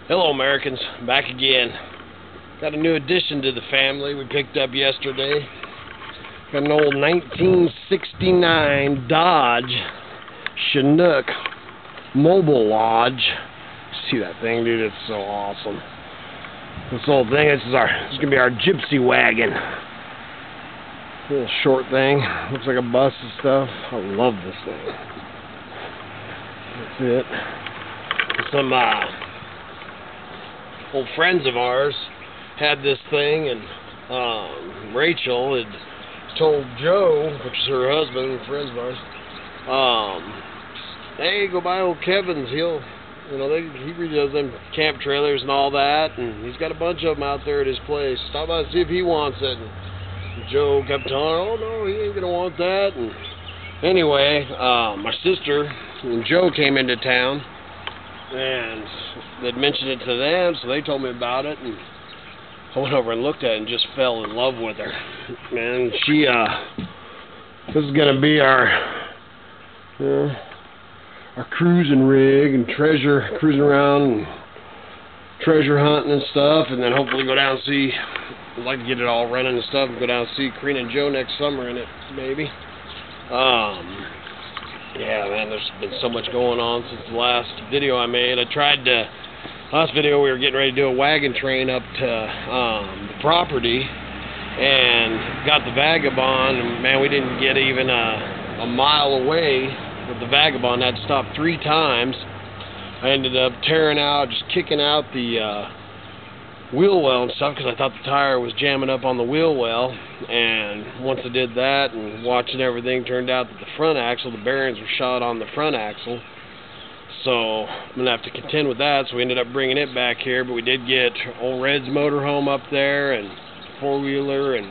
Hello Americans, back again. Got a new addition to the family we picked up yesterday. Got an old 1969 Dodge Chinook mobile lodge. See that thing, dude? It's so awesome. This old thing, this is gonna be our gypsy wagon. Little short thing, looks like a bus and stuff. I love this thing. That's it. Some old friends of ours had this thing, and Rachel had told Joe, which is her husband and friends of ours, hey, go by old Kevin's. He redoes them camp trailers and all that, and he's got a bunch of them out there at his place. Stop by and see if he wants it. And Joe kept telling her, oh no, he ain't gonna want that. And anyway, my sister and Joe came into town, and they'd mentioned it to them, so they told me about it, and I went over and looked at it and just fell in love with her. Man, this is gonna be our cruising rig and cruising around and treasure hunting and stuff, and then hopefully go down and see. I'd like to get it all running and stuff and go down and see Karina and Joe next summer in it, maybe. Yeah, man, there's been so much going on since the last video I made. Last video we were getting ready to do a wagon train up to the property and got the Vagabond, and man, we didn't get even a mile away with the Vagabond. I had to stop 3 times. I ended up just kicking out the wheel well and stuff because I thought the tire was jamming up on the wheel well, and once I did that and watching everything, turned out that the front axle, the bearings were shot on the front axle, so I'm going to have to contend with that. So we ended up bringing it back here, but we did get old Red's motorhome up there, and 4-wheeler, and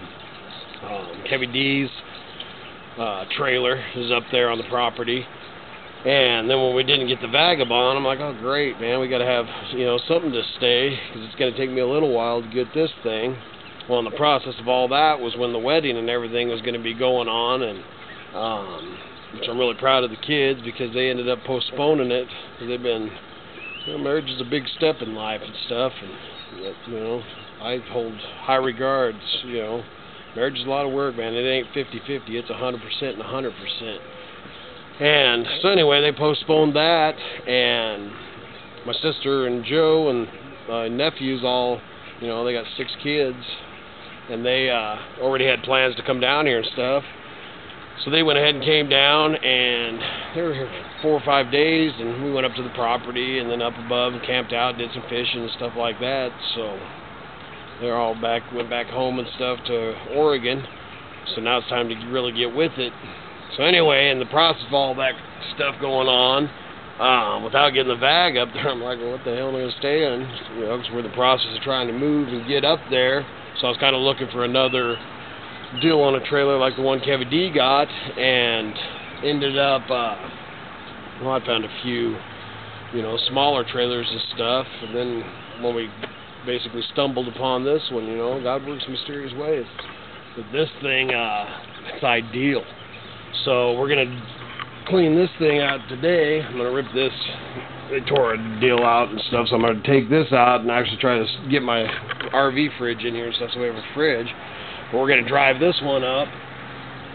Kevy D's trailer is up there on the property. And then when we didn't get the Vagabond, I'm like, oh great, man, we got to have something to stay, because it's going to take me a little while to get this thing. Well, in the process of all that was when the wedding and everything was going to be going on, and which I'm really proud of the kids, because they ended up postponing it. They've been, marriage is a big step in life and stuff, and I hold high regards. Marriage is a lot of work, man. It ain't 50-50. It's 100% and 100%. And so anyway, they postponed that, and my sister and Joe and nephews all, they got 6 kids, and they already had plans to come down here and stuff. So they went ahead and came down, and they were here for 4 or 5 days, and we went up to the property and then up above and camped out, did some fishing and stuff like that. So they're all went back home and stuff to Oregon. So now it's time to really get with it. So anyway, in the process of all that stuff going on, without getting the Vag up there, I'm like, well, what the hell am I going to stay in? Because we're in the process of trying to move and get up there. So I was kind of looking for another deal on a trailer like the one Kevin D got, and ended up, I found a few, smaller trailers and stuff. And then when we basically stumbled upon this one, God works in mysterious ways. But this thing, it's ideal. So we're going to clean this thing out today. I'm going to rip this. They tore a deal out and stuff, so I'm going to take this out and actually try to get my RV fridge in here and stuff, so we have a fridge. But we're going to drive this one up.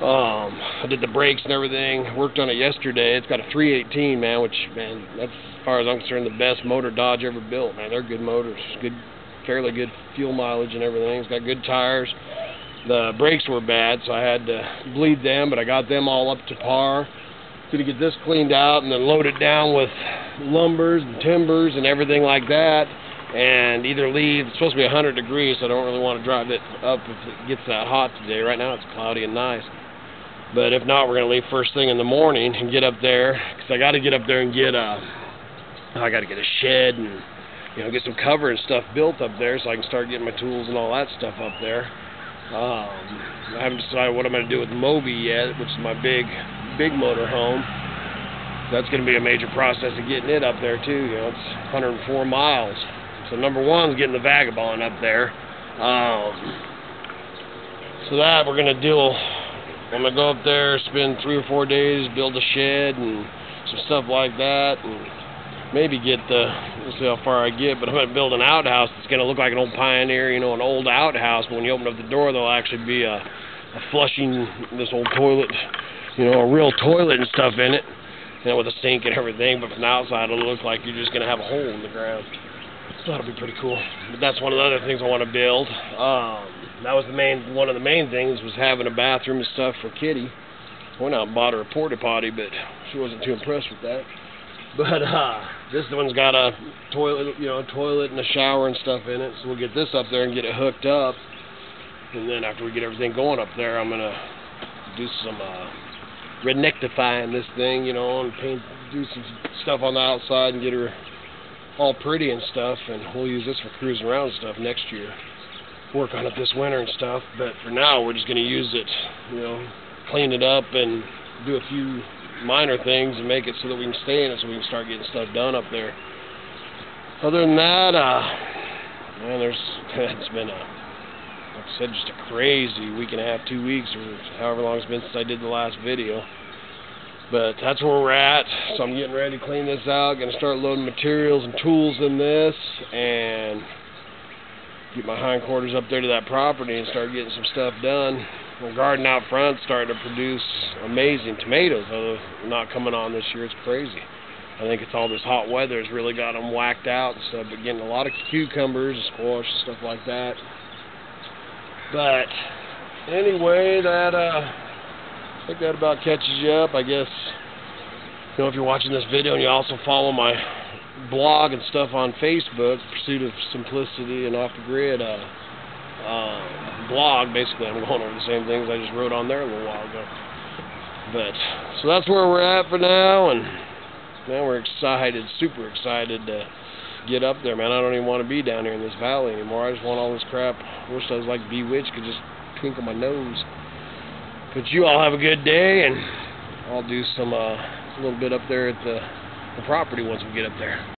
I did the brakes and everything. Worked on it yesterday. It's got a 318, man, which, man, that's, as far as I'm concerned, the best motor Dodge ever built, man. They're good motors. Fairly good fuel mileage and everything. It's got good tires. The brakes were bad, so I had to bleed them, but I got them all up to par. Gonna get this cleaned out and then load it down with lumbers and timbers and everything like that, and either leave. It's supposed to be 100 degrees, so I don't really want to drive it up if it gets that hot today. Right now it's cloudy and nice, but if not, we're gonna leave first thing in the morning and get up there, because I got to get up there and get I got to get a shed and get some cover and stuff built up there, so I can start getting my tools and all that stuff up there. I haven't decided what I'm going to do with Moby yet, which is my big motor home. That's going to be a major process of getting it up there too. It's 104 miles. So number one is getting the Vagabond up there. So that we're going to deal. I'm going to go up there, spend 3 or 4 days, build a shed and some stuff like that, and maybe get we'll see how far I get, but I'm going to build an outhouse that's going to look like an old Pioneer, you know, an old outhouse. But when you open up the door, there'll actually be a flushing, this old toilet, you know, a real toilet and stuff in it, you know, with a sink and everything. But from the outside, it'll look like you're just going to have a hole in the ground. So that'll be pretty cool. But that's one of the other things I want to build. That was one of the main things was having a bathroom and stuff for Kitty. I went out and bought her a porta potty, but she wasn't too impressed with that. But this one's got a toilet, you know, a toilet and a shower and stuff in it. So we'll get this up there and get it hooked up. And then after we get everything going up there, I'm gonna do some rednectifying this thing, you know, and do some stuff on the outside and get her all pretty and stuff. And we'll use this for cruising around and stuff next year. Work on it this winter and stuff. But for now, we're just gonna use it, you know, clean it up and do a few minor things and make it so that we can stay in it, so we can start getting stuff done up there. Other than that, man, it's been like I said, just a crazy week and a half, 2 weeks, or however long it's been since I did the last video. But that's where we're at. So I'm getting ready to clean this out. Gonna start loading materials and tools in this, and get my hindquarters up there to that property and start getting some stuff done. The garden out front starting to produce amazing tomatoes, although not coming on this year. It's crazy. I think it's all this hot weather has really got them whacked out and stuff, but getting a lot of cucumbers and squash and stuff like that. But anyway, that I think that about catches you up. I guess, you know, if you're watching this video and you also follow my blog and stuff on Facebook, Pursuit of Simplicity and Off the Grid blog, basically I'm going over the same things I just wrote on there a little while ago. But so that's where we're at for now, and man, we're excited, super excited to get up there, man. I don't even want to be down here in this valley anymore. I just want all this crap. I wish I was like Bewitched, could just twinkle my nose. But you all have a good day, and I'll do some a little bit up there at the property once we get up there.